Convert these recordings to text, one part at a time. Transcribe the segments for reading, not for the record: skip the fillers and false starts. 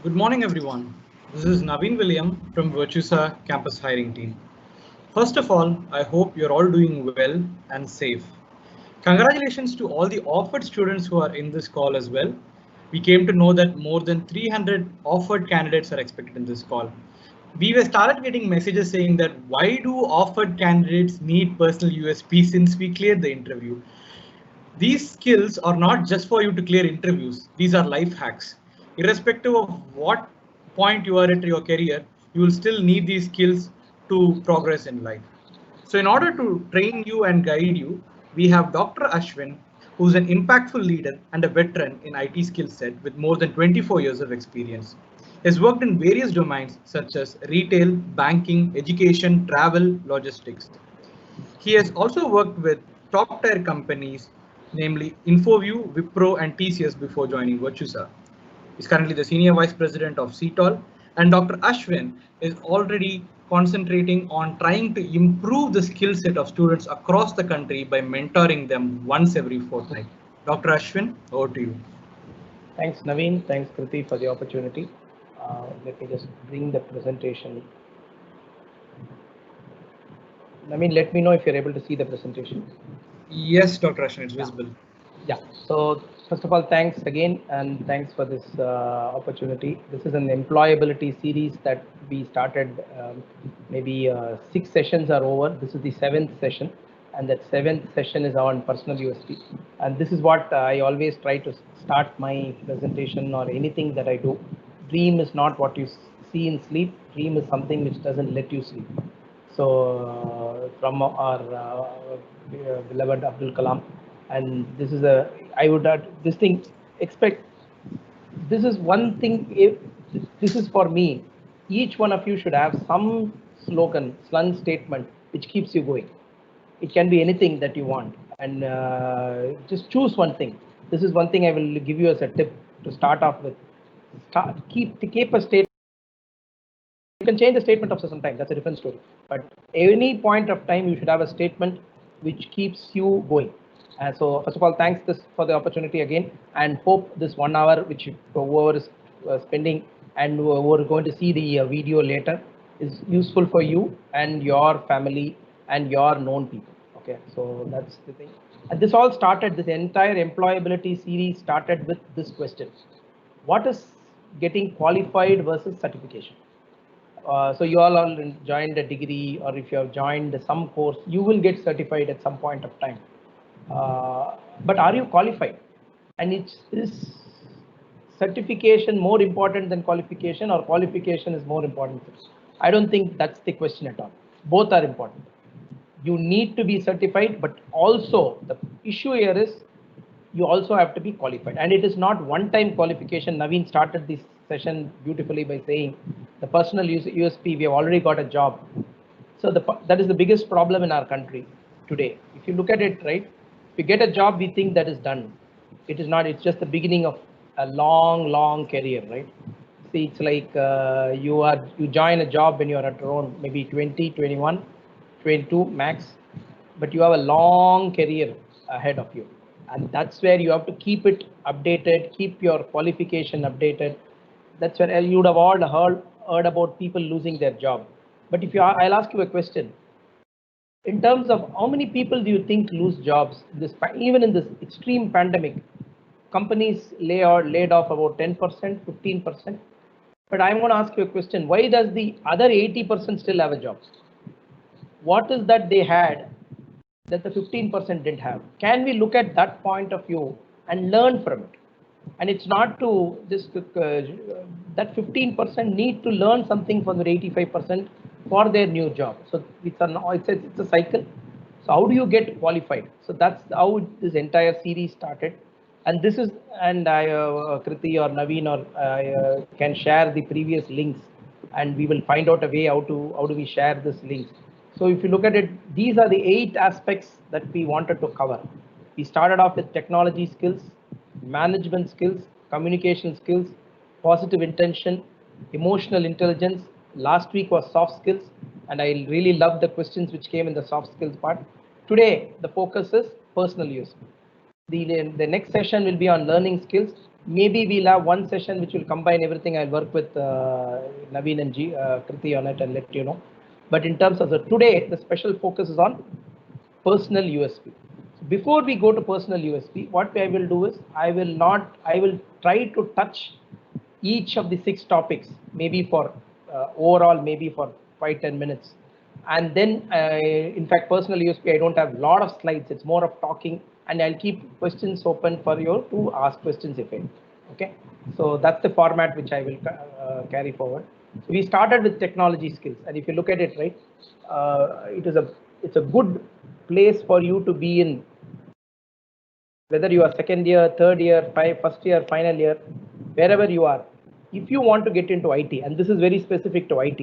Good morning, everyone. This is Naveen William from Virtusa Campus Hiring Team. First of all, I hope you're all doing well and safe. Congratulations to all the offered students who are in this call as well. We came to know that more than 300 offered candidates are expected in this call. We were started getting messages saying that why do offered candidates need personal USP since we cleared the interview? These skills are not just for you to clear interviews. These are life hacks. Irrespective of what point you are at your career, you will still need these skills to progress in life. So in order to train you and guide you, we have Dr. Ashwin, who's an impactful leader and a veteran in IT skill set with more than 24 years of experience. He has worked in various domains such as retail, banking, education, travel, logistics. He has also worked with top tier companies, namely Infoview, Wipro, and TCS before joining Virtusa. He's currently the Senior Vice President of CTOL, and Dr. Ashwin is already concentrating on trying to improve the skill set of students across the country by mentoring them once every fortnight. Dr. Ashwin, over to you. Thanks, Naveen. Thanks, Kriti, for the opportunity. Let me just bring the presentation. Naveen, let me know if you're able to see the presentation. Yes, Dr. Ashwin, it's visible. Yeah. So first of all, thanks again, and thanks for this opportunity. This is an employability series that we started. Maybe 6 sessions are over. This is the 7th session, and that 7th session is on personal USP. And this is what I always try to start my presentation or anything that I do. Dream is not what you see in sleep. Dream is something which doesn't let you sleep. So from our beloved Abdul Kalam, and this is a I would this thing expect. This is one thing. This is for me. Each one of you should have some slogan, slung statement which keeps you going. It can be anything that you want, and just choose one thing. This is one thing I will give you as a tip to start off with. Keep a statement. You can change the statement after some time. That's a different story. But any point of time, you should have a statement which keeps you going. And so, first of all, thanks for the opportunity again, and hope this 1 hour, which whoever is spending and who are going to see the video later, is useful for you and your family and your known people. Okay, so that's the thing. And this all started. This entire employability series started with this question: what is getting qualified versus certification? So you all joined a degree, or if you have joined some course, you will get certified at some point of time. But are you qualified? And is certification more important than qualification, or qualification is more important? I don't think that's the question at all. Both are important. You need to be certified, but also the issue here is you also have to be qualified, and it is not one-time qualification. Naveen started this session beautifully by saying the personal USP, we have already got a job. So that is the biggest problem in our country today. If you look at it, right, if you get a job, we think that is done. It is not. It's just the beginning of a long career, right? See, it's like you join a job when you are at around maybe 20, 21, 22 max, but you have a long career ahead of you, and that's where you have to keep it updated, keep your qualification updated. That's where you would have all heard about people losing their job. But if I'll ask you a question. In terms of how many people do you think lose jobs even in this extreme pandemic? Companies laid off about 10%, 15%. But I'm going to ask you a question. Why does the other 80% still have a job? What is that they had that the 15% didn't have? Can we look at that point of view and learn from it? And it's not to just that 15% need to learn something from the 85% for their new job. So it's a cycle. So how do you get qualified? So that's how this entire series started. And this is, and I, Kriti or Naveen or can share the previous links, and we will find out a way how do we share this links. So if you look at it, these are the 8 aspects that we wanted to cover. We started off with technology skills, management skills, communication skills, positive intention, emotional intelligence. Last week was soft skills, and I really love the questions which came in the soft skills part. Today, the focus is personal use. The next session will be on learning skills. Maybe we'll have one session which will combine everything. I'll work with Naveen and Kriti on it and let you know. But in terms of today, the special focus is on personal USP. So before we go to personal USP, what I will do is I will try to touch each of the 6 topics, maybe for overall, maybe for 5-10 minutes. And then, in fact, personal USP, I don't have a lot of slides. It's more of talking, and I'll keep questions open for you to ask questions if any. Okay. So that's the format which I will carry forward. So we started with technology skills, and if you look at it, right, it's a good place for you to be in, whether you are second year, third year, first year, final year, wherever you are. If you want to get into IT, and this is very specific to IT,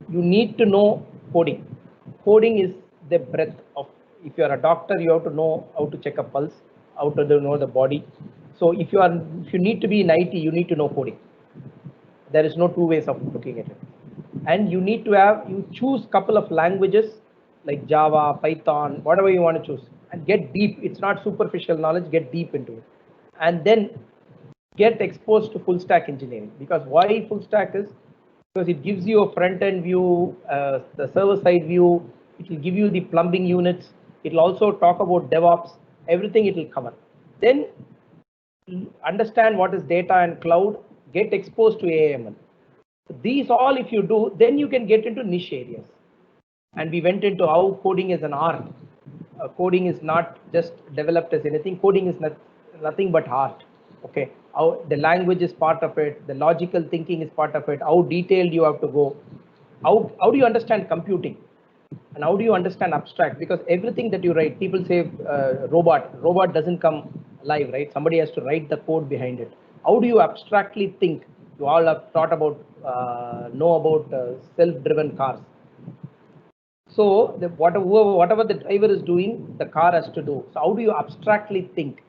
you need to know coding. Coding is the breadth of, if you are a doctor, you have to know how to check a pulse, how to know the body. So if you need to be in IT, you need to know coding. There is no two ways of looking at it. And you need to you choose couple of languages like Java, Python, whatever you want to choose, and get deep. It's not superficial knowledge, get deep into it. And then get exposed to full stack engineering. Because why full stack is, because it gives you a front end view, the server side view, it will give you the plumbing units, it will also talk about DevOps, everything it will cover. Then understand what is data and cloud, get exposed to AML. These all, if you do, then you can get into niche areas. And we went into how coding is an art. Coding is not just developed as anything. Coding is nothing but art. Okay, how the language is part of it, the logical thinking is part of it, how detailed you have to go, how do you understand computing, and how do you understand abstract? Because everything that you write, people say robot doesn't come alive, right? Somebody has to write the code behind it. How do you abstractly think? You all have thought about, know about self-driven cars. So whatever the driver is doing, the car has to do. So how do you abstractly think?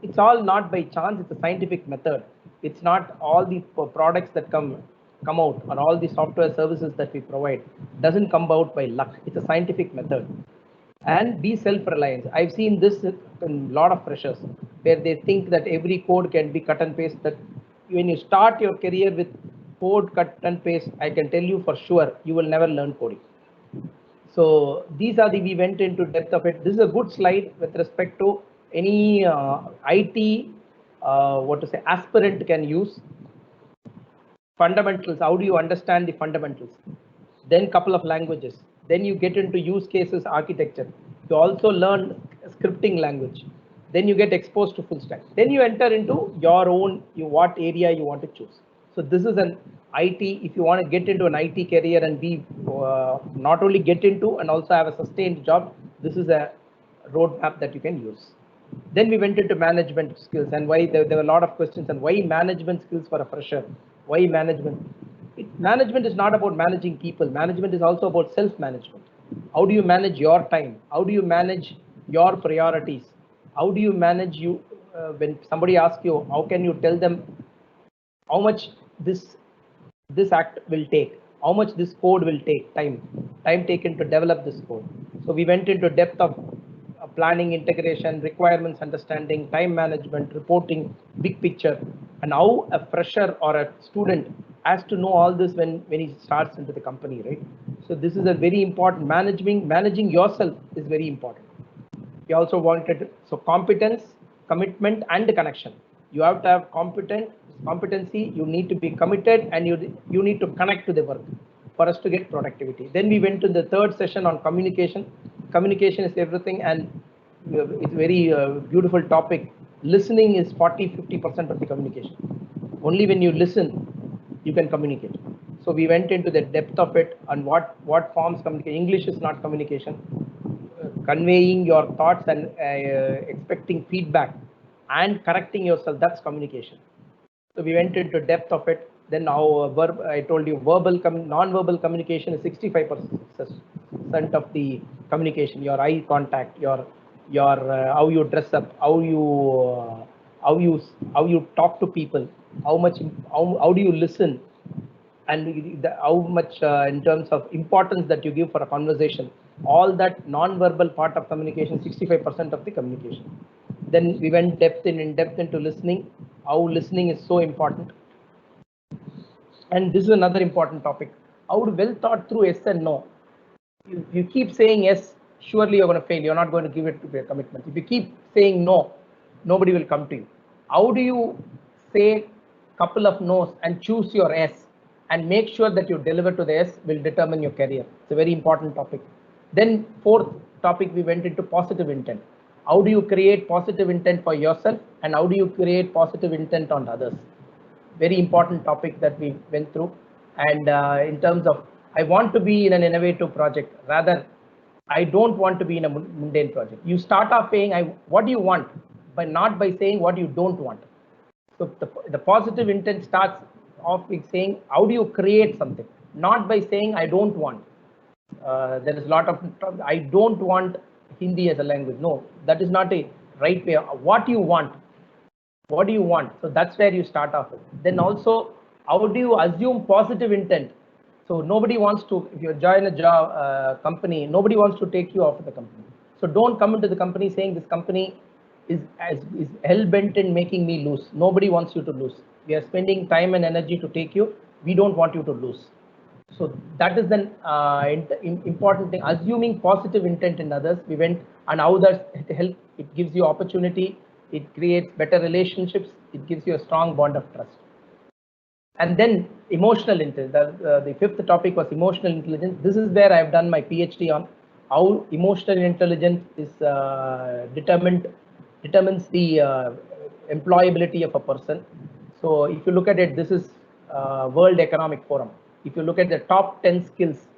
It's all not by chance. It's a scientific method. It's not all the products that come out, or all the software services that we provide doesn't come out by luck. It's a scientific method. And be self-reliant. I've seen this in a lot of freshers where they think that every code can be cut and paste. That when you start your career with code cut and paste, I can tell you for sure you will never learn coding. So these are we went into depth of it. This is a good slide with respect to any IT, aspirant can use. Fundamentals, how do you understand the fundamentals? Then couple of languages. Then you get into use cases architecture. You also learn scripting language. Then you get exposed to full stack. Then you enter into your own, what area you want to choose. So this is an IT, if you want to get into an IT career and be not only get into and also have a sustained job, this is a roadmap that you can use. Then we went into management skills, and why there were a lot of questions, and why management skills for a fresher? Why management? Management is not about managing people. Management is also about self-management. How do you manage your time? How do you manage your priorities? How do you manage when somebody asks you, how can you tell them how much this act will take? How much this code will take? Time taken to develop this code. So we went into depth of planning, integration, requirements understanding, time management, reporting, big picture, and how a fresher or a student has to know all this when he starts into the company, right? So this is a very important. Managing yourself is very important. We also wanted, so competence, commitment, and connection. You have to have competency, you need to be committed, and you need to connect to the work for us to get productivity. Then we went to the third session on communication. Communication is everything, and it's very beautiful topic. Listening is 40-50% of the communication. Only when you listen, you can communicate. So we went into the depth of it and what forms communication. English is not communication. Conveying your thoughts and expecting feedback and correcting yourself, that's communication. So we went into depth of it. Then now I told you non-verbal communication is 65% of the communication. Your eye contact, your how you dress up, how you talk to people, how do you listen, and how much in terms of importance that you give for a conversation. All that non-verbal part of communication, 65% of the communication. Then we went in depth into listening. how listening is so important. And this is another important topic. How well thought through yes and no. You keep saying yes, surely you're going to fail. You're not going to give it to be a commitment. If you keep saying no, nobody will come to you. How do you say couple of no's and choose your yes and make sure that you deliver to the yes will determine your career. It's a very important topic. Then fourth topic, we went into positive intent. How do you create positive intent for yourself and how do you create positive intent on others? Very important topic that we went through. And in terms of, I want to be in an innovative project, rather, I don't want to be in a mundane project. You start off saying, what do you want, but not by saying what you don't want. So the positive intent starts off with saying, how do you create something, not by saying, I don't want. There is a lot of, I don't want Hindi as a language. No, that is not a right way. What you want. What do you want? So that's where you start off with. Then also, how do you assume positive intent? So nobody wants to, if you join a job company, nobody wants to take you off of the company. So don't come into the company saying this company is hell bent in making me lose. Nobody wants you to lose. We are spending time and energy to take you. We don't want you to lose. So that is the important thing. Assuming positive intent in others, we went and how that help. It gives you opportunity. It creates better relationships. It gives you a strong bond of trust. And then emotional intelligence. The fifth topic was emotional intelligence. This is where I have done my PhD on how emotional intelligence is determines the employability of a person. So if you look at it, this is World Economic Forum. If you look at the top 10 skills,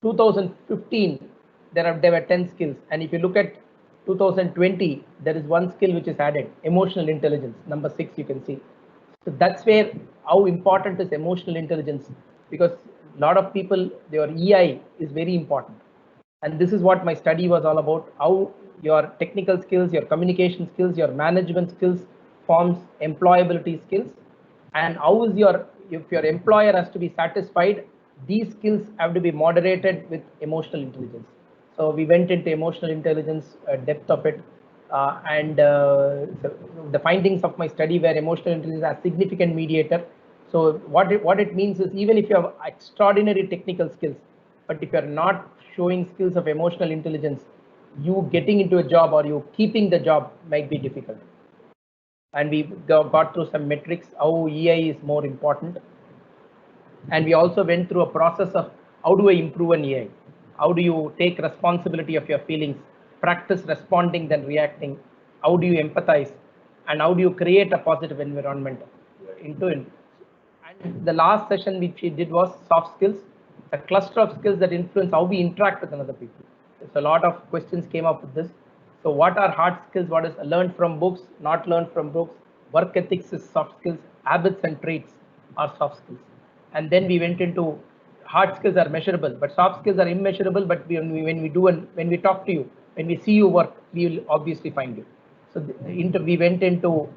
2015 there were 10 skills, and if you look at 2020, there is one skill which is added, emotional intelligence, number 6 you can see. So that's where how important is emotional intelligence, because a lot of people, their EI is very important. And this is what my study was all about, how your technical skills, your communication skills, your management skills forms employability skills, and how is if your employer has to be satisfied, these skills have to be moderated with emotional intelligence. So we went into emotional intelligence, depth of it, and so the findings of my study were emotional intelligence as significant mediator. So what it means is, even if you have extraordinary technical skills, but if you are not showing skills of emotional intelligence, you getting into a job or you keeping the job might be difficult. And we got through some metrics, how EI is more important. And we also went through a process of how do I improve an EI? How do you take responsibility of your feelings, practice responding than reacting? How do you empathize? And how do you create a positive environment into it? And the last session which we did was soft skills, a cluster of skills that influence how we interact with another people. There's a lot of questions came up with this. So what are hard skills? What is learned from books, not learned from books? Work ethics is soft skills. Habits and traits are soft skills. And then we went into hard skills are measurable, but soft skills are immeasurable. But when we talk to you, when we see you work, we will obviously find you. So we went into,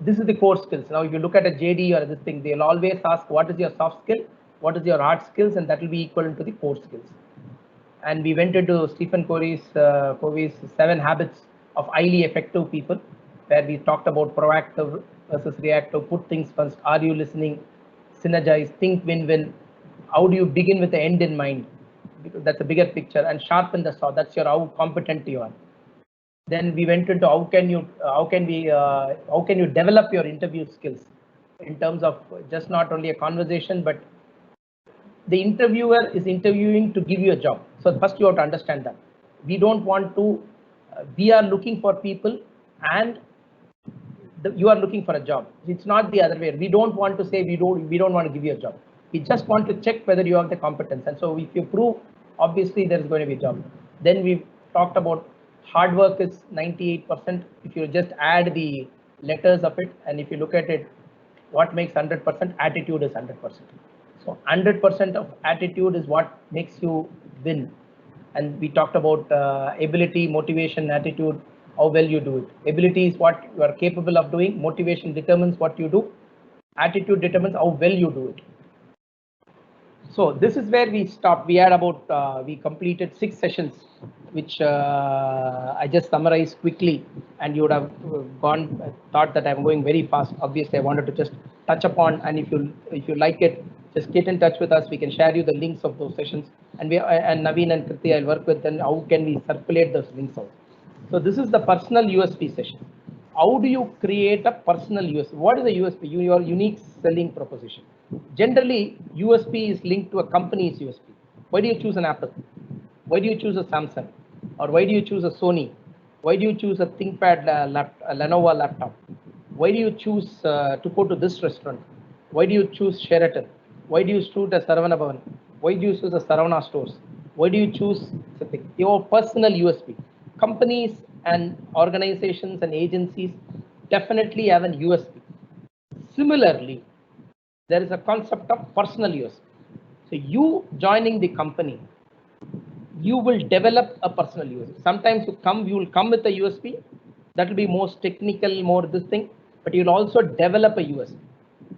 this is the core skills. Now, if you look at a JD or this thing, they'll always ask what is your soft skill, what is your hard skills, and that will be equivalent to the core skills. And we went into Stephen Covey's 7 habits of highly effective people, where we talked about proactive versus reactive, put things first, are you listening, synergize, think win-win, how do you begin with the end in mind, because that's a bigger picture, and sharpen the saw, that's your how competent you are. Then we went into how can you develop your interview skills in terms of just not only a conversation, but the interviewer is interviewing to give you a job. So first you have to understand that we don't want to, we are looking for people and you are looking for a job. It's not the other way. We don't want to say we don't want to give you a job. We just want to check whether you have the competence. And so if you prove, obviously there is going to be a job. Then we talked about hard work is 98%. If you just add the letters of it, and if you look at it, what makes 100%? Attitude is 100%. So 100% of attitude is what makes you win. And we talked about ability, motivation, attitude, how well you do it. Ability is what you are capable of doing. Motivation determines what you do. Attitude determines how well you do it. So this is where we stopped. We had about, we completed 6 sessions, which I just summarized quickly, and you would have thought that I'm going very fast. Obviously, I wanted to just touch upon, and if you like it, just get in touch with us. We can share you the links of those sessions, and and Naveen and Kriti, I'll work with them. How can we circulate those links out? So this is the personal USP session. How do you create a personal USP? What is a USP? Your unique selling proposition. Generally, USP is linked to a company's USP. Why do you choose an Apple? Why do you choose a Samsung? Or why do you choose a Sony? Why do you choose a ThinkPad a Lenovo laptop? Why do you choose to go to this restaurant? Why do you choose Sheraton? Why do you choose a Saravana Bhavan? Why do you choose a Saravana stores? Why do you choose something? Your personal USP. Companies and organizations and agencies definitely have an USP. Similarly, there is a concept of personal USP. So you joining the company, you will develop a personal USP. Sometimes you will come with a USP that will be most technical, more this thing, but you'll also develop a USP.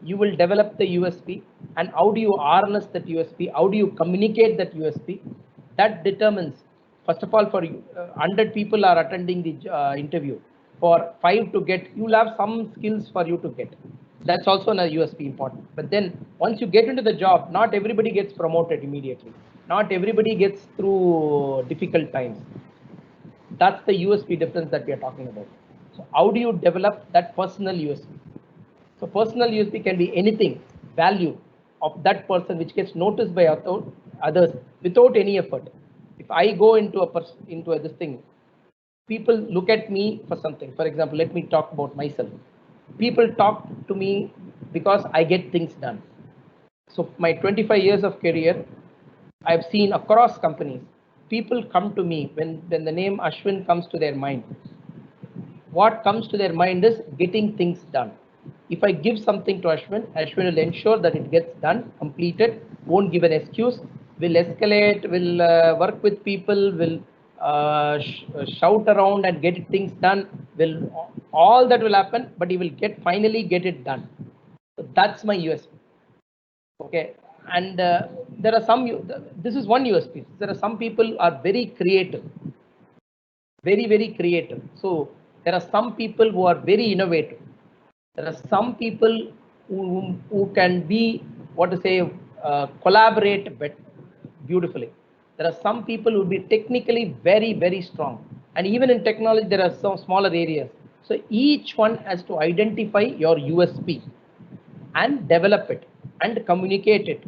You will develop the USP, and how do you harness that USP? How do you communicate that USP? That determines, first of all, for you, 100 people are attending the interview. For 5 to get, you'll have some skills for you to get. That's also a USP important. But then once you get into the job, not everybody gets promoted immediately. Not everybody gets through difficult times. That's the USP difference that we are talking about. So how do you develop that personal USP? So personal USP can be anything, value of that person which gets noticed by others without any effort. If I go into this thing, people look at me for something. For example, let me talk about myself. People talk to me because I get things done. So my 25 years of career, I've seen across companies, people come to me when the name Ashwin comes to their mind. What comes to their mind is getting things done. If I give something to Ashwin, Ashwin will ensure that it gets done, completed, won't give an excuse, will escalate, will work with people, will shout around and get things done, will all that will happen, but he will finally get it done. So that's my USP. Okay, and there are some. This is one USP. There are some people are very creative, very creative. So there are some people who are very innovative. There are some people who can be what to say collaborate beautifully. There are some people who will be technically very strong, and even in technology there are some smaller areas. So each one has to identify your USP and develop it and communicate it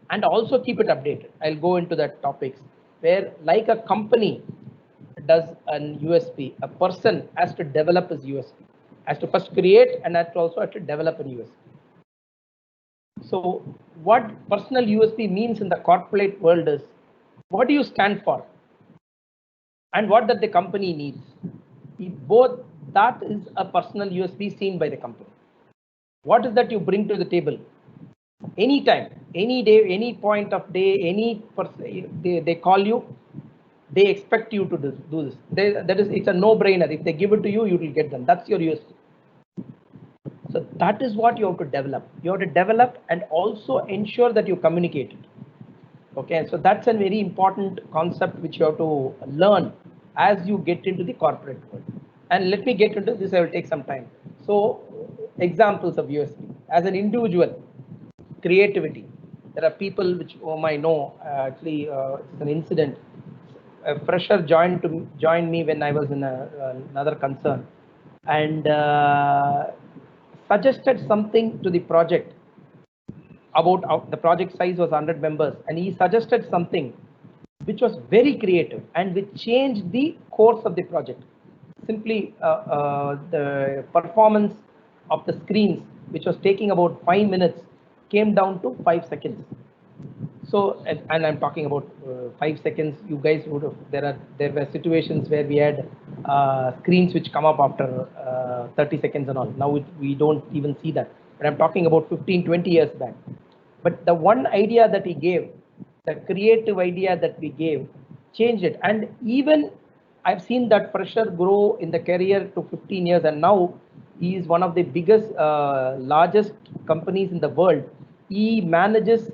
and also keep it updated. I'll go into that topics where like a company does an USP, a person has to develop his USP, has to first create and also have to develop an USP. So what personal USP means in the corporate world is what do you stand for and what that the company needs. Both that is a personal USP seen by the company. What is that you bring to the table? Anytime, any day, any point of day, any person, they call you, they expect you to do this. It's a no-brainer. If they give it to you, you will get them. That's your USP. So that is what you have to develop. You have to develop and also ensure that you communicate it. Okay, so that's a very important concept which you have to learn as you get into the corporate world. And let me get into this. I will take some time. So examples of USP as an individual. Creativity. There are people whom I know. Actually, it's an incident. A fresher joined me when I was in another concern, and suggested something to the project about the project size was 100 members, and he suggested something which was very creative and which changed the course of the project. Simply, the performance of the screens, which was taking about 5 minutes, came down to 5 seconds. So, and I'm talking about 5 seconds. You guys would have, there were situations where we had screens which come up after 30 seconds and all. Now we don't even see that. But I'm talking about 15, 20 years back. But the one idea that he gave, the creative idea that we gave, changed it. And even I've seen that fresher grow in the career to 15 years, and now he is one of the biggest, largest companies in the world. He manages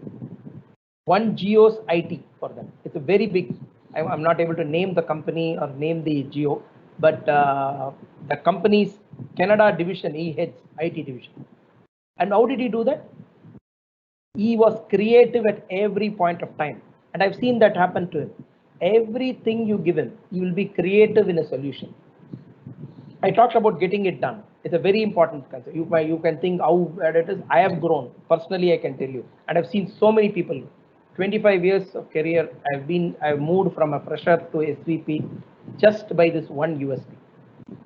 one Geo's IT for them. It's a very big. I'm not able to name the company or name the Geo, but the company's Canada division, he heads IT division. And how did he do that? He was creative at every point of time, and I've seen that happen to him. Everything you give him, he will be creative in a solution. I talked about getting it done. It's a very important concept. You can think how bad it is. I have grown personally. I can tell you, and I've seen so many people. 25 years of career. I've moved from a fresher to SVP just by this one USP.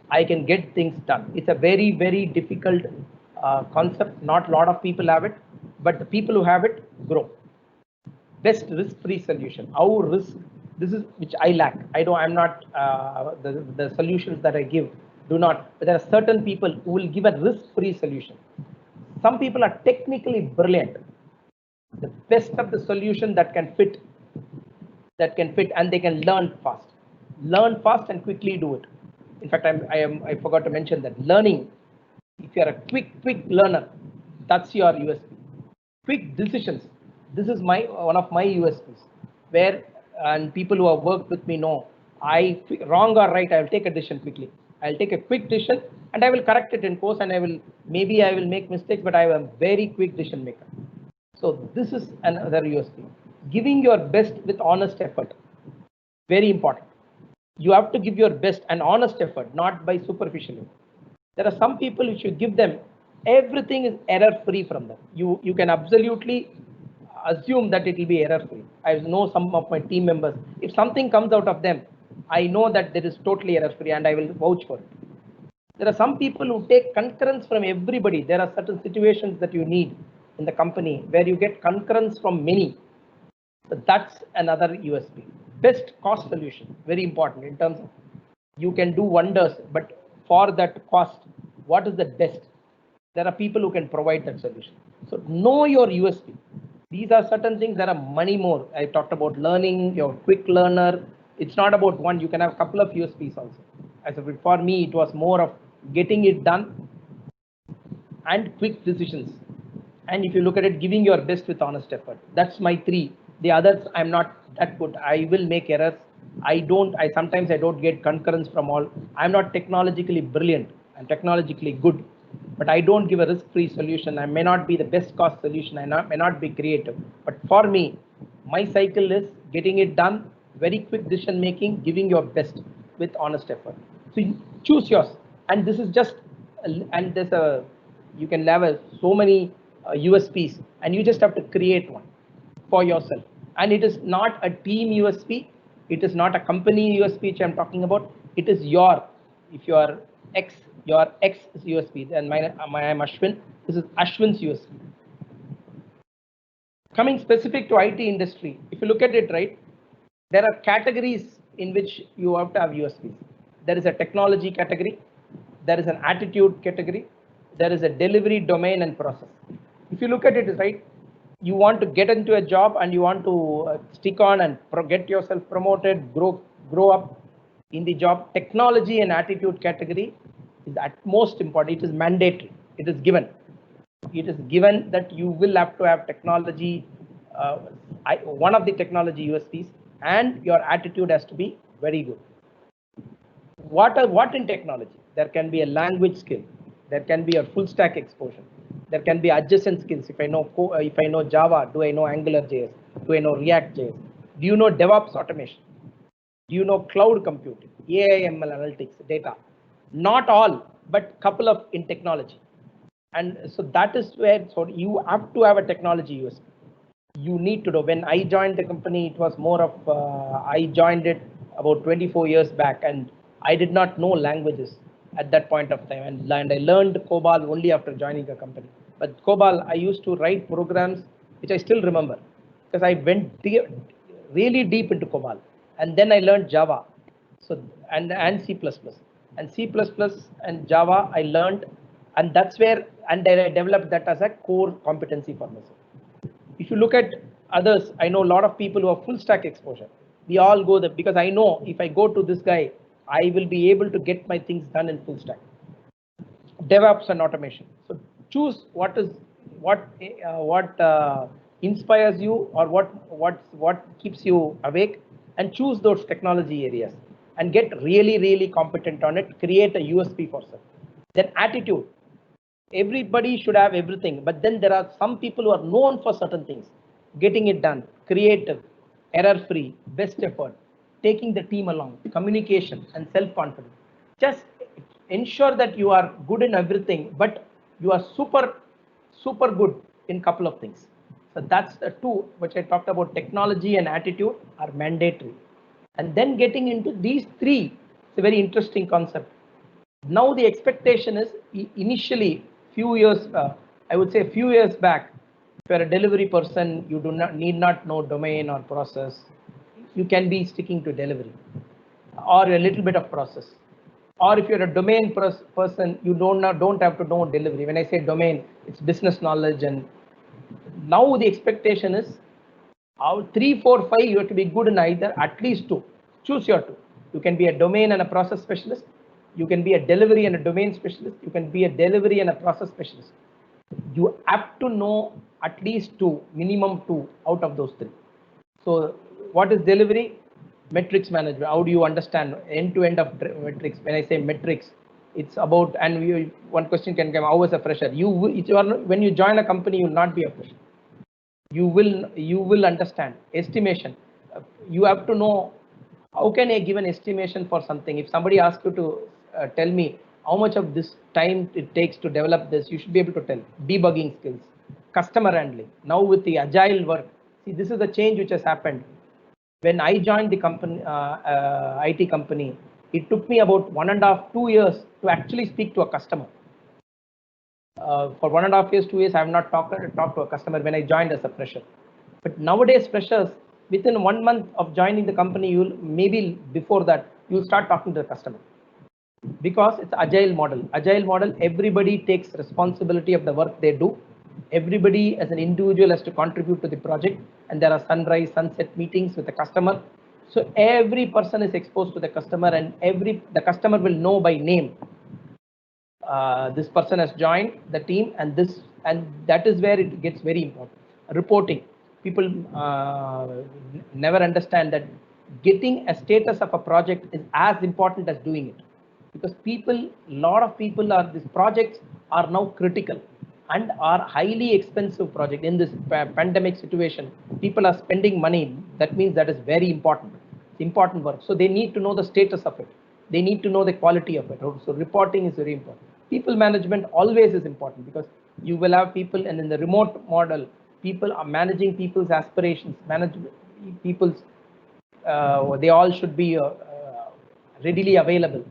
I can get things done. It's a very difficult concept. Not a lot of people have it, but the people who have it grow. Best risk-free solution. Our risk. This is which I lack. I'm not the solutions that I give do not. But there are certain people who will give a risk-free solution. Some people are technically brilliant. The best of the solution that can fit, and they can learn fast and quickly do it. In fact, I forgot to mention that learning. If you are a quick learner, that's your USP. Quick decisions. This is one of my USPs, where and people who have worked with me know I wrong or right, I will take a decision quickly. I'll take a quick decision and I will correct it in course, and I will make mistakes, but I am a very quick decision maker. So this is another USP. Giving your best with honest effort. Very important. You have to give your best and honest effort, not by superficially. There are some people which you give them, everything is error free from them. You can absolutely assume that it will be error free. I know some of my team members, if something comes out of them, I know that it is totally error free and I will vouch for it. There are some people who take concurrence from everybody. There are certain situations that you need in the company where you get concurrence from many. So that's another USP. Best cost solution, very important in terms of you can do wonders, but for that cost, what is the best? There are people who can provide that solution. So know your USP. These are certain things that are many more. I talked about learning, your quick learner. It's not about one. You can have a couple of USPs also. As for me, it was more of getting it done and quick decisions. And if you look at it, giving your best with honest effort. That's my three. The others, I'm not that good. I will make errors. Sometimes I don't get concurrence from all. I'm not technologically brilliant. I'm technologically good, but I don't give a risk-free solution. I may not be the best cost solution. I may not be creative. But for me, my cycle is getting it done, very quick decision making, giving your best with honest effort. So you choose yours. And this is just, and you can have so many USPs, and you just have to create one for yourself. And it is not a team USP. It is not a company USP which I'm talking about. It is if you are your X is USP. Then I'm Ashwin. This is Ashwin's USP. Coming specific to IT industry, if you look at it, right, there are categories in which you have to have USPs. There is a technology category. There is an attitude category. There is a delivery domain and process. If you look at it, right, you want to get into a job and you want to stick on and get yourself promoted, grow up in the job. Technology and attitude category is at most important. It is mandatory. It is given. It is given that you will have to have technology, one of the technology USPs, and your attitude has to be very good. What in technology? There can be a language skill. There can be a full stack exposure. There can be adjacent skills. If I know Java, do I know AngularJS? Do I know React.js? Do you know DevOps automation? Do you know cloud computing, AI, ML analytics, data? Not all, but couple of in technology. And so that is where you have to have a technology USP. You need to know. When I joined the company, it was more of I joined it about 24 years back, and I did not know languages at that point of time, and I learned COBOL only after joining the company. But COBOL, I used to write programs which I still remember because I went really deep into COBOL, and then I learned Java, so and C++, and C++ and Java I learned, and that's where and then I developed that as a core competency for myself. If you look at others, I know a lot of people who have full stack exposure. We all go there because I know if I go to this guy, I will be able to get my things done in full stack. DevOps and automation. So choose what inspires you or what keeps you awake, and choose those technology areas and get really competent on it. Create a USP for self. Then attitude. Everybody should have everything, but then there are some people who are known for certain things. Getting it done, creative, error free, best effort, taking the team along, communication and self confidence. Just ensure that you are good in everything, but you are super good in couple of things. So that's the two which I talked about. Technology and attitude are mandatory, and then getting into these three, it's a very interesting concept. Now the expectation is, initially few years, I would say a few years back, if you're a delivery person, you do not need not know domain or process. You can be sticking to delivery or a little bit of process. Or if you're a domain person, you don't have to know delivery. When I say domain, it's business knowledge. And now the expectation is, out 3, 4, 5, you have to be good in either, at least two. Choose your two. You can be a domain and a process specialist. You can be a delivery and a domain specialist. You can be a delivery and a process specialist. You have to know at least two, minimum two out of those three. So what is delivery? Metrics management. How do you understand end-to-end of metrics? When I say metrics, it's about, and one question can come, how is a fresher? When you join a company, you will not be a fresher. You will understand estimation. You have to know, how can I give an estimation for something? If somebody asks you to tell me how much of this time it takes to develop this, you should be able to tell. Debugging skills, customer handling. Now with the agile work, see, this is the change which has happened. When I joined the company, IT company, it took me about 1.5 to 2 years to actually speak to a customer. For 1.5 years, 2 years, I have not talked to a customer when I joined as a fresher. But nowadays, freshers, within 1 month of joining the company, maybe before that, you'll start talking to the customer. Because it's agile model. Agile model, everybody takes responsibility of the work they do. Everybody as an individual has to contribute to the project, and there are sunrise, sunset meetings with the customer. So every person is exposed to the customer, and the customer will know by name. This person has joined the team, and that is where it gets very important. Reporting. People never understand that getting a status of a project is as important as doing it, because a lot of people these projects are now critical and are highly expensive project. In this pandemic situation, people are spending money. That means that is very important. It's important work. So they need to know the status of it. They need to know the quality of it. So reporting is very important. People management always is important, because you will have people, and in the remote model, people are managing people's aspirations, people's, they all should be readily available.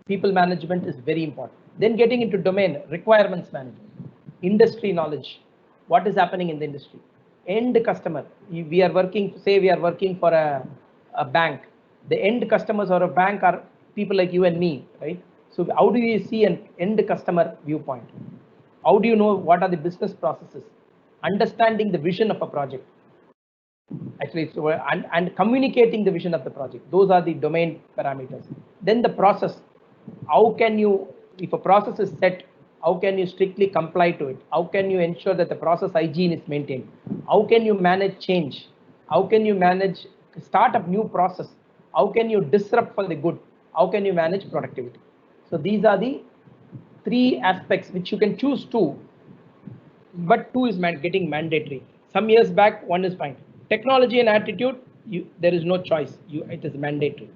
People management is very important. Then getting into domain, requirements management, industry knowledge, what is happening in the industry, end customer. We are working for a bank. The end customers of a bank are people like you and me, right? So how do you see an end customer viewpoint? How do you know what are the business processes? Understanding the vision of a project. Actually, so, and communicating the vision of the project. Those are the domain parameters. Then the process. How can you, if a process is set, how can you strictly comply to it? How can you ensure that the process hygiene is maintained? How can you manage change? How can you start up new process? How can you disrupt for the good? How can you manage productivity? So these are the three aspects which you can choose two, but two is getting mandatory. Some years back, one is fine. Technology and attitude, there is no choice. It is mandatory.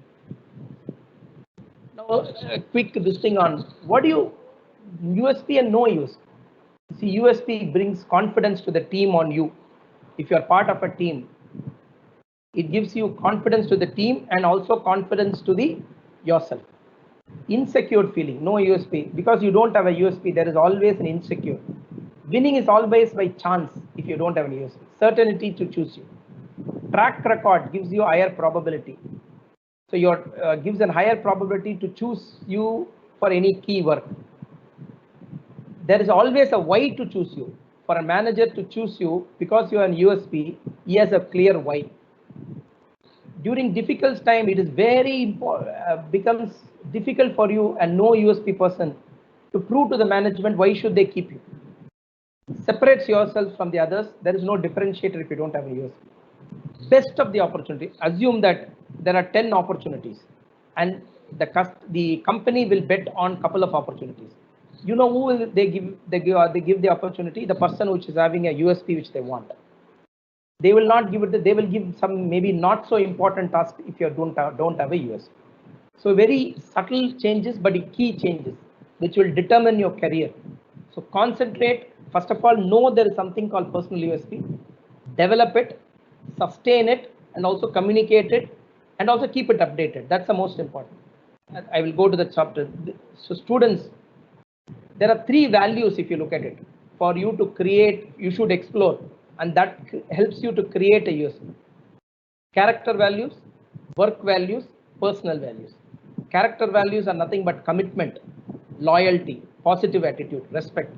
Now, a quick this thing on what do you USP and no USP. See, USP brings confidence to the team on you. If you are part of a team, it gives you confidence to the team and also confidence to yourself. Insecure feeling, no USP, because you don't have a USP. There is always an insecure. Winning is always by chance if you don't have a USP. Certainty to choose you. Track record gives you higher probability. So your gives a higher probability to choose you for any key work. There is always a why to choose you. For a manager to choose you because you are an USP, he has a clear why. During difficult time, it is very important, becomes difficult for you and no USP person to prove to the management why should they keep you. separates yourself from the others. There is no differentiator if you don't have a USP. Best of the opportunity. Assume that there are 10 opportunities, and the company will bet on couple of opportunities. You know who will they give? They give the opportunity. The person which is having a USP which they want. They will not give it. They will give some maybe not so important task if you don't have a USP. So very subtle changes, but key changes which will determine your career. So concentrate. First of all, know there is something called personal USP. Develop it, sustain it, and also communicate it, and also keep it updated. That's the most important. I will go to the chapter. So students, there are three values if you look at it. For you to create, you should explore, and that helps you to create a USP. Character values, work values, personal values. Character values are nothing but commitment, loyalty, positive attitude, respect.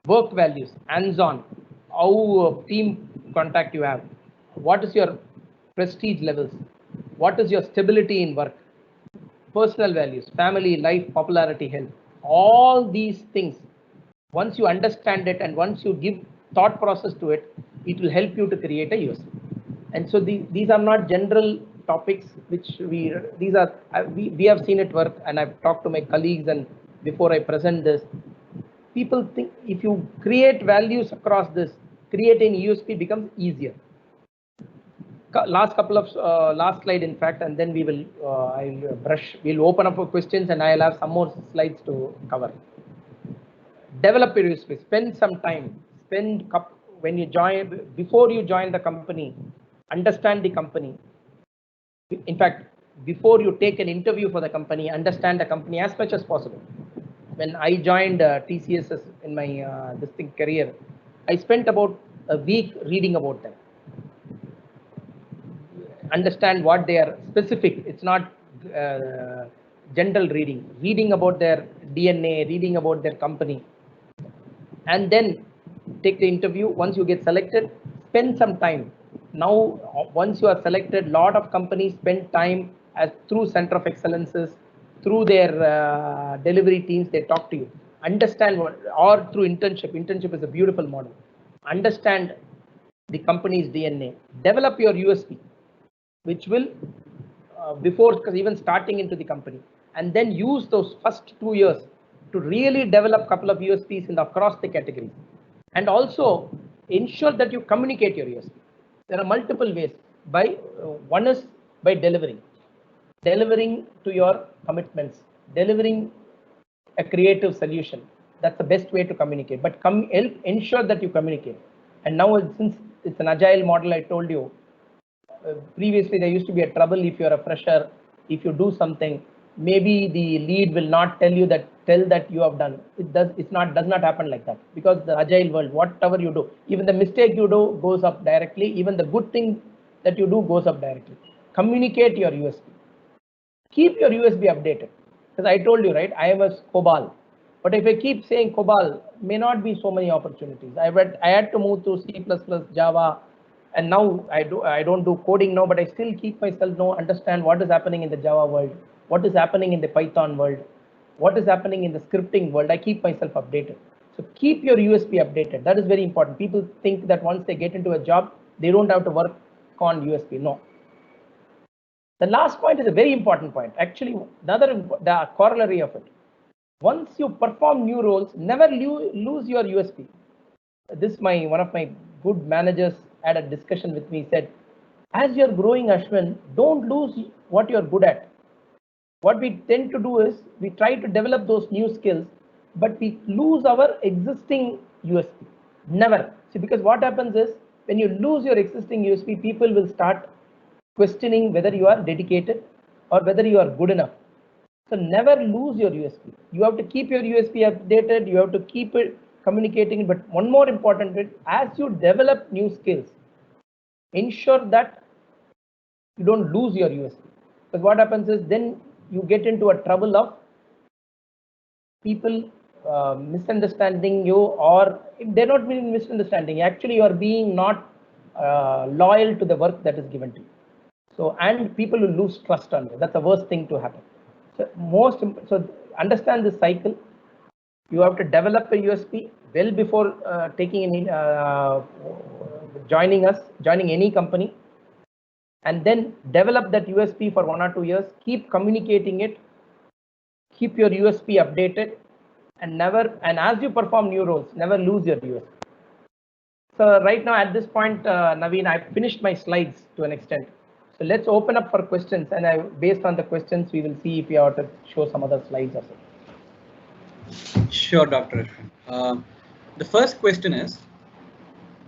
Work values, hands-on, how team contact you have, what is your prestige levels, what is your stability in work, personal values, family, life, popularity, health. All these things, once you understand it and once you give thought process to it, it will help you to create a USP. And so these are not general topics which these are we have seen it work, and I've talked to my colleagues, and before I present this, people think if you create values across this, creating USP becomes easier. Last couple of last slide in fact, and then we will we'll open up for questions, and I'll have some more slides to cover. Develop your USP. Spend some time. When you join, before you join the company, understand the company. In fact, before you take an interview for the company, understand the company as much as possible. When I joined TCS in my career, I spent about a week reading about them. Understand what they are specific. It's not general reading. Reading about their DNA, reading about their company, and then take the interview. Once you get selected, spend some time. Now, once you are selected, lot of companies spend time through Center of Excellences, through their delivery teams. They talk to you, understand or through internship. Internship is a beautiful model. Understand the company's DNA. Develop your USP, which will before even starting into the company, and then use those first 2 years to really develop a couple of USPs across the categories, and also ensure that you communicate your USP. There are multiple ways. One is by delivering to your commitments, delivering a creative solution. That's the best way to communicate. But ensure that you communicate. And now, since it's an agile model, I told you. Previously, there used to be a trouble if you're a fresher. If you do something, maybe the lead will not tell that you have done. Does not happen like that, because the agile world, whatever you do, even the mistake you do goes up directly. Even the good thing that you do goes up directly. Communicate your USP. Keep your USB updated, because I told you, right, I was COBOL, but if I keep saying COBOL, may not be so many opportunities. I had to move to C++, Java, and now I don't do coding now, but I still keep myself understand what is happening in the Java world, what is happening in the Python world, what is happening in the scripting world. I keep myself updated. So keep your USB updated. That is very important. People think that once they get into a job, they don't have to work on USB. No. The last point is a very important point. Actually, the corollary of it. Once you perform new roles, never lose your USP. One of my good managers had a discussion with me. Said, as you're growing, Ashwin, don't lose what you're good at. What we tend to do is we try to develop those new skills, but we lose our existing USP. Never. See, because what happens is when you lose your existing USP, people will start questioning whether you are dedicated or whether you are good enough. So never lose your USP. You have to keep your USP updated. You have to keep it communicating. But one more important bit, as you develop new skills, ensure that you don't lose your USP. Because what happens is then you get into a trouble of people misunderstanding you, or if they're not being misunderstanding, actually you are being not loyal to the work that is given to you. So, and people will lose trust on you. That's the worst thing to happen. So understand this cycle. You have to develop a USP well before joining any company, and then develop that USP for 1 or 2 years. Keep communicating it. Keep your USP updated, and as you perform new roles, never lose your USP. So right now at this point, Naveen, I've finished my slides to an extent. So let's open up for questions, and based on the questions, we will see if we have to show some other slides or something. Sure, Dr. Ashwin. The first question is,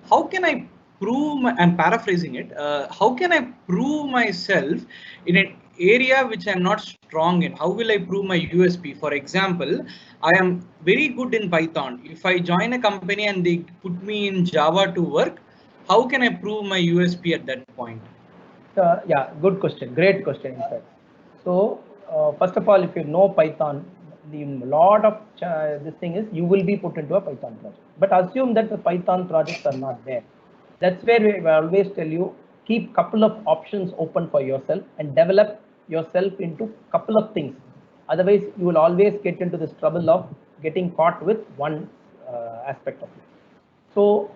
how can I prove, I'm paraphrasing it, how can I prove myself in an area which I'm not strong in? How will I prove my USP? For example, I am very good in Python. If I join a company and they put me in Java to work, how can I prove my USP at that point? Yeah, good question. Great question, in fact. So, first of all, if you know Python, the lot of this thing is you will be put into a Python project. But assume that the Python projects are not there. That's where we always tell you, keep couple of options open for yourself and develop yourself into couple of things. Otherwise, you will always get into this trouble of getting caught with one aspect of it. So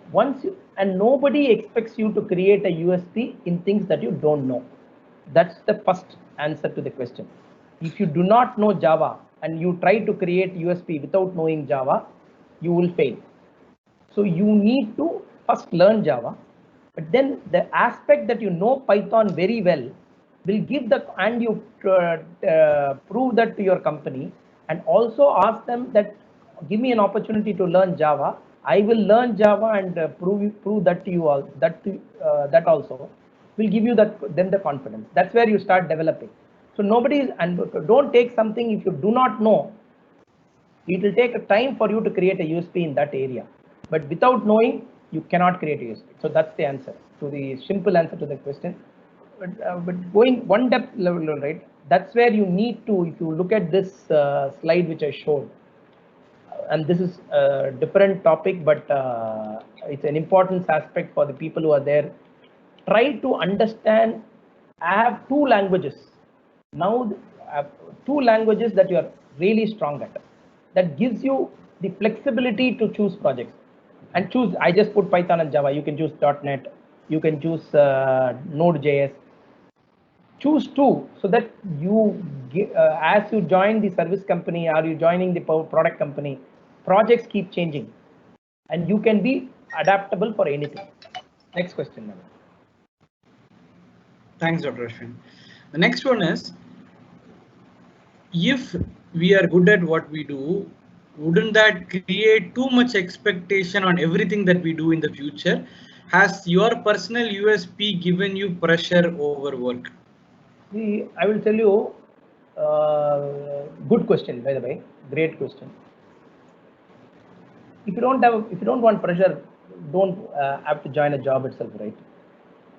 and nobody expects you to create a USP in things that you don't know. That's the first answer to the question. If you do not know Java and you try to create USP without knowing Java, you will fail. So you need to first learn Java, but then the aspect that you know Python very well will give and you prove that to your company, and also ask them that give me an opportunity to learn Java. I will learn Java and prove that to you all. That also will give you then the confidence. That's where you start developing. So and don't take something if you do not know. It will take a time for you to create a USP in that area, but without knowing, you cannot create a USP. So that's the answer to the simple answer to the question. But going one depth level, right? That's where you need to. If you look at this slide which I showed, and this is a different topic, but it's an important aspect for the people who are there. Try to understand. I have two languages now. I have two languages that you are really strong at. That gives you the flexibility to choose projects and choose. I just put Python and Java. You can choose .NET. You can choose Node.js. Choose two so that as you join the service company or you joining the product company, projects keep changing and you can be adaptable for anything. Next question. Thanks, Dr. Ashwin. The next one is, if we are good at what we do, wouldn't that create too much expectation on everything that we do in the future? Has your personal USP given you pressure over work? I will tell you, good question, by the way, great question. If you don't want pressure, don't have to join a job itself, right?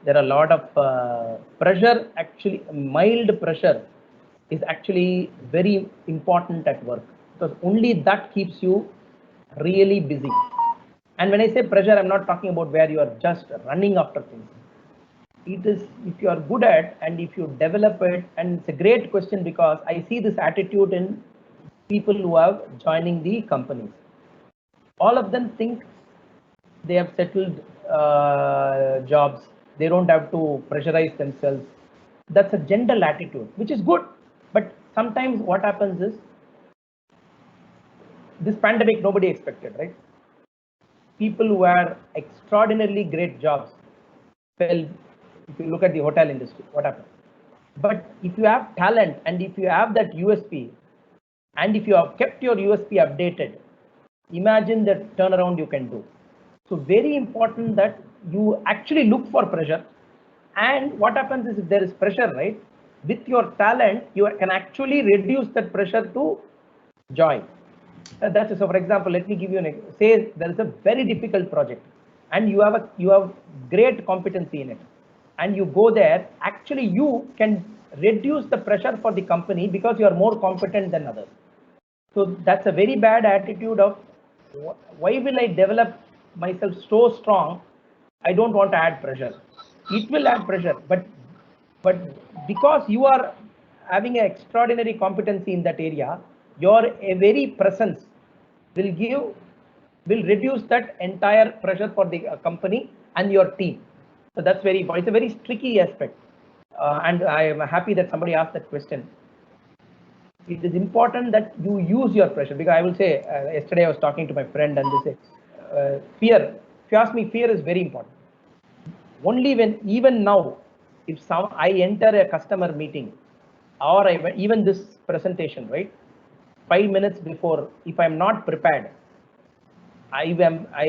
There are a lot of pressure. Actually, mild pressure is actually very important at work, because only that keeps you really busy. And when I say pressure, I'm not talking about where you are just running after things. It is if you are good at and if you develop it, and it's a great question because I see this attitude in people who are joining the companies. All of them think they have settled jobs. They don't have to pressurize themselves. That's a general attitude, which is good. But sometimes what happens is, this pandemic, nobody expected, right? People who had extraordinarily great jobs fell. If you look at the hotel industry, what happened? But if you have talent and if you have that USP, and if you have kept your USP updated, imagine the turnaround you can do. So very important that you actually look for pressure. And what happens is, if there is pressure, right, with your talent, you can actually reduce that pressure to joy. That's so. For example, let me give you say there is a very difficult project, and you have great competency in it, and you go there. Actually, you can reduce the pressure for the company because you are more competent than others. So that's a very bad attitude of, why will I develop myself so strong? I don't want to add pressure. It will add pressure, but because you are having an extraordinary competency in that area, your very presence will reduce that entire pressure for the company and your team. So that's very important. It's a very tricky aspect, and I am happy that somebody asked that question. It is important that you use your pressure, because I will say, yesterday I was talking to my friend and they say, fear. If you ask me, fear is very important. Only when, even now, if I enter a customer meeting, or even this presentation, right? 5 minutes before, if I'm not prepared, I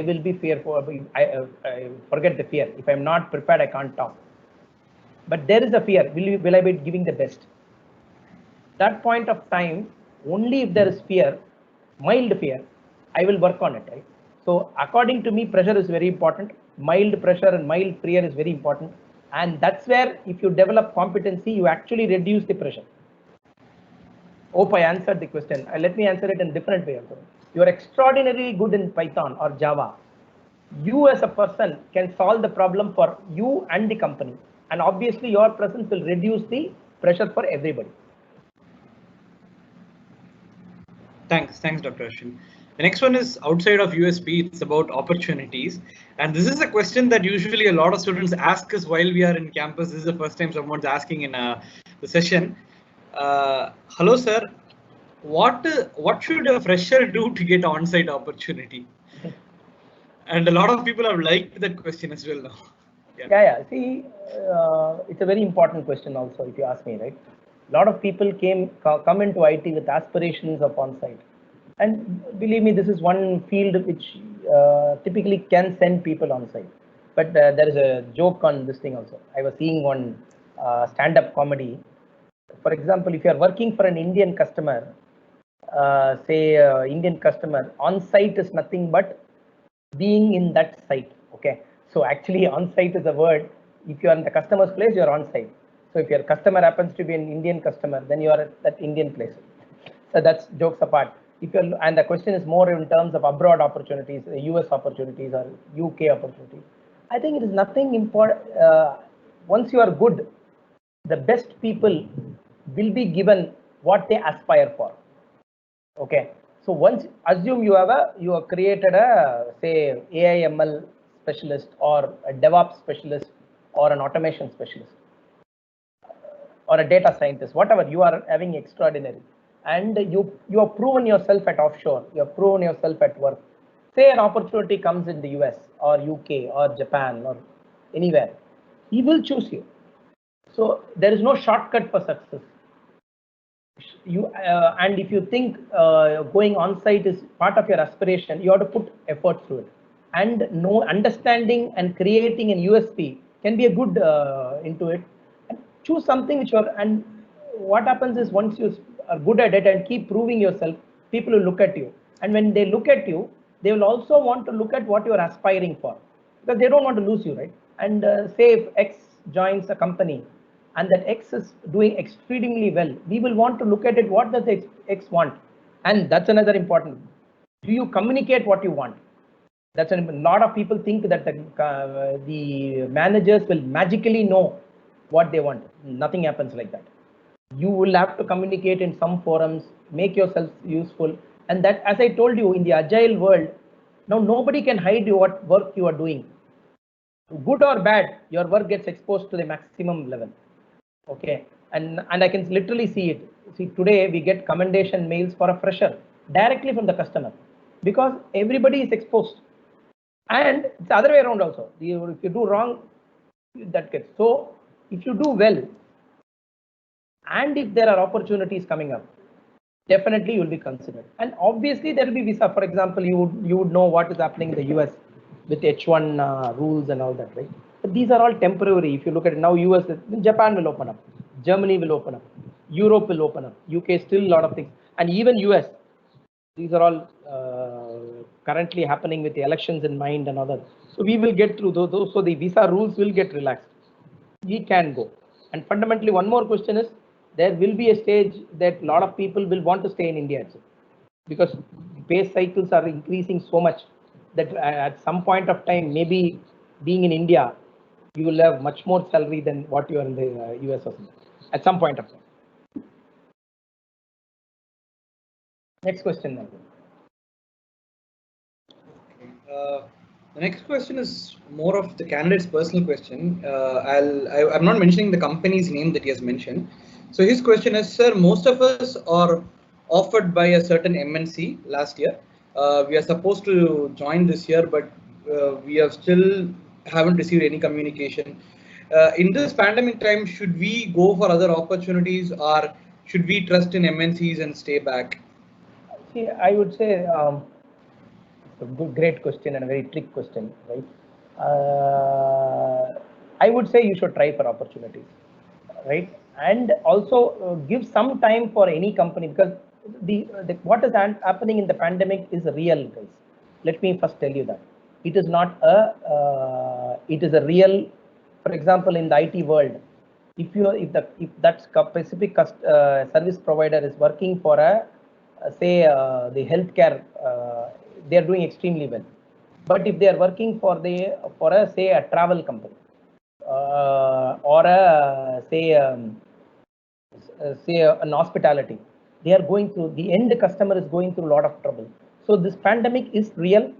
will be fearful. I forget the fear. If I'm not prepared, I can't talk. But there is a fear. Will I be giving the best? That point of time, only if there is fear, mild fear, I will work on it, right? So according to me, pressure is very important. Mild pressure and mild fear is very important. And that's where, if you develop competency, you actually reduce the pressure. Hope I answered the question. Let me answer it in a different way also. You are extraordinarily good in Python or Java. You as a person can solve the problem for you and the company. And obviously your presence will reduce the pressure for everybody. Thanks, Dr. Ashwin. The next one is outside of USP. It's about opportunities, and this is a question that usually a lot of students ask us while we are in campus. This is the first time someone's asking in the session. Hello, sir. What should a fresher do to get on-site opportunity? And a lot of people have liked that question as well now. Yeah. See, it's a very important question also, if you ask me, right? A lot of people come into IT with aspirations of on-site. And believe me, this is one field which typically can send people on-site. But there is a joke on this thing also. I was seeing one stand-up comedy. For example, if you are working for an Indian customer, Indian customer, on-site is nothing but being in that site. Okay. So actually on-site is a word. If you are in the customer's place, you are on-site. So if your customer happens to be an Indian customer, then you are at that Indian place. So that's jokes apart. And the question is more in terms of abroad opportunities, US opportunities or UK opportunities. I think it is nothing important. Once you are good, the best people will be given what they aspire for. Okay. So once assume you have created a, say, AI ML specialist or a DevOps specialist or an automation specialist or a data scientist, whatever you are having extraordinary, and you have proven yourself at offshore, you have proven yourself at work. Say an opportunity comes in the US or UK or Japan or anywhere, he will choose you. So there is no shortcut for success. And if you think going on site is part of your aspiration, you have to put effort through it, and understanding and creating an USP can be a good into it, and choose something which you are. And what happens is, once you are good at it and keep proving yourself, people will look at you, and when they look at you, they will also want to look at what you are aspiring for, because they don't want to lose you, right? And say if X joins a company and that X is doing extremely well, we will want to look at it. What does X want? And that's another important. Do you communicate what you want? That's a lot of people think that the managers will magically know what they want. Nothing happens like that. You will have to communicate in some forums, make yourself useful. And that, as I told you, in the agile world, now nobody can hide you what work you are doing. Good or bad, your work gets exposed to the maximum level. Okay, and I can literally see it. See, today we get commendation mails for a fresher directly from the customer, because everybody is exposed. And it's the other way around also. If you do wrong, that gets. So if you do well, and if there are opportunities coming up, definitely you will be considered. And obviously there will be visa. For example, you would know what is happening in the US with H1 rules and all that, right? But these are all temporary. If you look at it now, US, Japan will open up, Germany will open up, Europe will open up, UK still a lot of things, and even US. These are all currently happening with the elections in mind and others. So we will get through those. So the visa rules will get relaxed. We can go. And fundamentally, one more question is, there will be a stage that a lot of people will want to stay in India itself, because pay cycles are increasing so much that at some point of time, maybe being in India, you will have much more salary than what you are in the US or something at some point of time. Next question. The next question is more of the candidate's personal question. I'm not mentioning the company's name that he has mentioned. So his question is, sir, most of us are offered by a certain MNC last year. We are supposed to join this year, but we have still haven't received any communication. In this pandemic time, should we go for other opportunities, or should we trust in MNCs and stay back? See, I would say it's a good, great question and a very trick question, right? I would say you should try for opportunities, right? And also give some time for any company, because the what is happening in the pandemic is real, guys. Let me first tell you that it is not a it is a real. For example, in the IT world, if that specific service provider is working for a say the healthcare, they are doing extremely well. But if they are working for a say a travel company, or a say an hospitality, they are going through, the end customer is going through a lot of trouble. So this pandemic is real.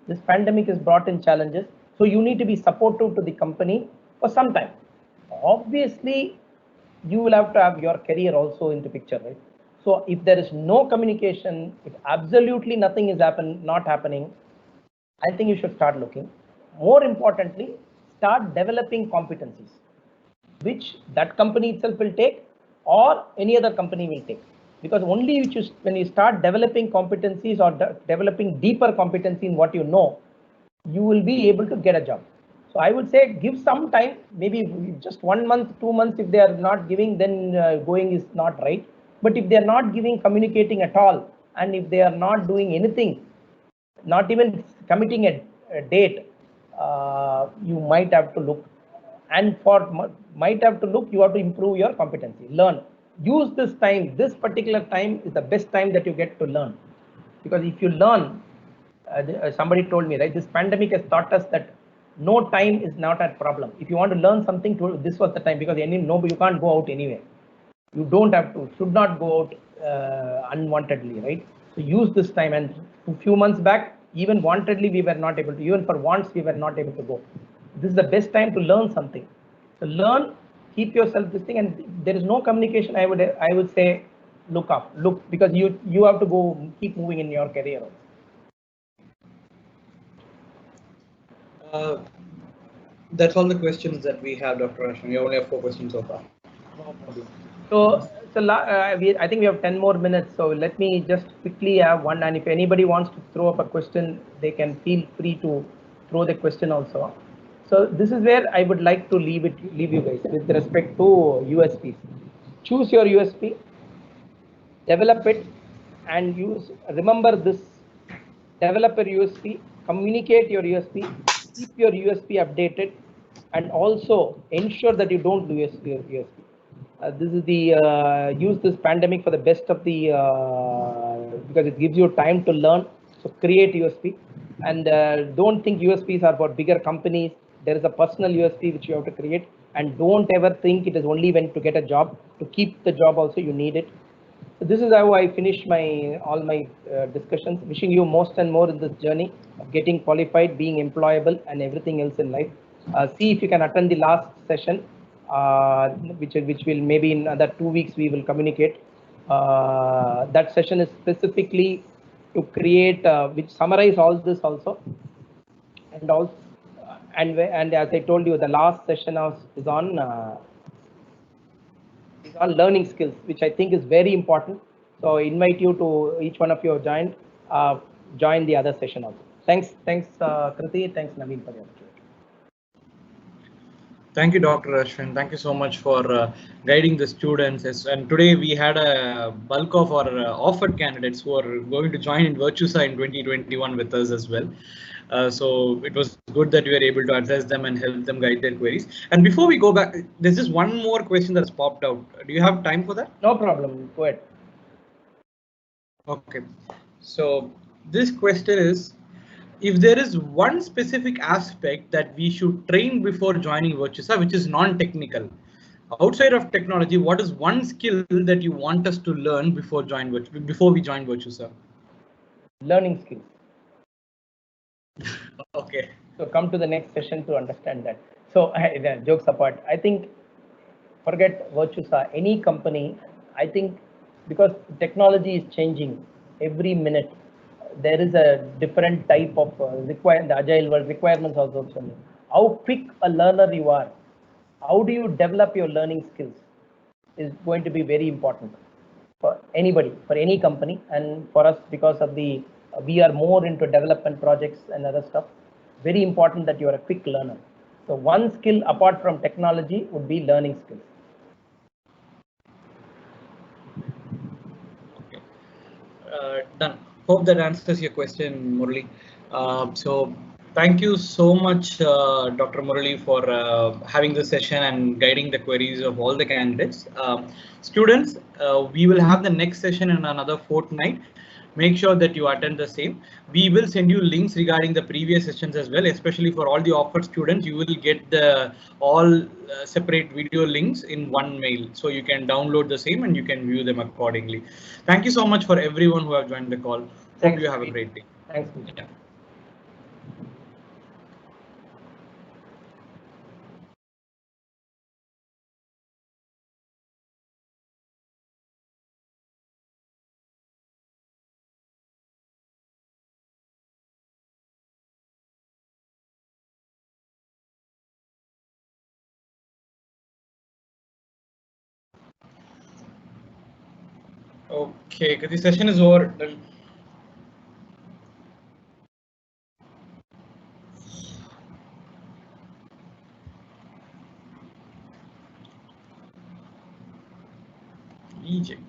This pandemic has brought in challenges. So you need to be supportive to the company for some time. Obviously, you will have to have your career also into picture, right? So if there is no communication, if absolutely nothing is not happening, I think you should start looking. More importantly, start developing competencies, which that company itself will take, or any other company will take. Because only when you start developing competencies, or developing deeper competency in what you know, you will be able to get a job. So I would say give some time, maybe just 1 month, 2 months. If they are not giving, then going is not right. But if they are not giving, communicating at all, and if they are not doing anything, not even committing a date, you might have to look. And for might have to look, you have to improve your competency, learn. Use this time. This particular time is the best time that you get to learn, because if you learn, somebody told me, right, this pandemic has taught us that no time is not a problem. If you want to learn something, this was the time, because you can't go out anywhere. You don't have to, should not go out unwantedly, right? So use this time. And a few months back, even wantedly, we were not able to, even for wants, we were not able to go. This is the best time to learn something. So learn, keep yourself this thing, and there is no communication, I would say look, because you have to go, keep moving in your career also. That's all the questions that we have, Dr. Ashwin. We only have 4 questions so far. No problem. So I think we have 10 more minutes. So let me just quickly have one. And if anybody wants to throw up a question, they can feel free to throw the question also. So this is where I would like to leave you guys with respect to USPs. Choose your USP, develop it, and remember this: develop your USP, communicate your USP, keep your USP updated, and also ensure that you don't lose your USP. This is the use this pandemic for the best of the because it gives you time to learn. So create USP, and don't think USPs are about bigger companies. There is a personal USP which you have to create, and don't ever think it is only when to get a job. To keep the job also you need it. So this is how I finish all my discussions. Wishing you most and more in this journey of getting qualified, being employable, and everything else in life. See if you can attend the last session, which will maybe in another 2 weeks we will communicate. That session is specifically to create, which summarize all this also, and also, and as I told you, the last session is on learning skills, which I think is very important. So I invite you to, each one of you join the other session also. Thanks, Kriti. Thanks, Naveen, for the opportunity. Thank you, Dr. Ashwin. Thank you so much for guiding the students. And today we had a bulk of our offered candidates who are going to join in Virtusa in 2021 with us as well. So it was good that we were able to address them and help them guide their queries. And before we go back, there's just one more question that's popped out. Do you have time for that? No problem. Go ahead. Okay. So this question is, if there is one specific aspect that we should train before joining Virtusa, which is non-technical, outside of technology, what is one skill that you want us to learn before we join Virtusa? Learning skills. Okay. So come to the next session to understand that. So jokes apart, I think forget Virtusa, any company, I think because technology is changing every minute, there is a different type of the agile world requirements also changing. How quick a learner you are, how do you develop your learning skills is going to be very important for anybody, for any company, and for us because of the we are more into development projects and other stuff. Very important that you are a quick learner. So one skill apart from technology would be learning skills. Okay. Done. Hope that answers your question, Murali. So thank you so much, Dr. Murali, for having this session and guiding the queries of all the candidates. Students, we will have the next session in another fortnight. Make sure that you attend the same. We will send you links regarding the previous sessions as well, especially for all the offered students. You will get the all separate video links in one mail, so you can download the same and you can view them accordingly. Thank you so much for everyone who have joined the call. Hope Thanks. you have a great day. Thanks. Yeah. Okay, the session is over. Eject.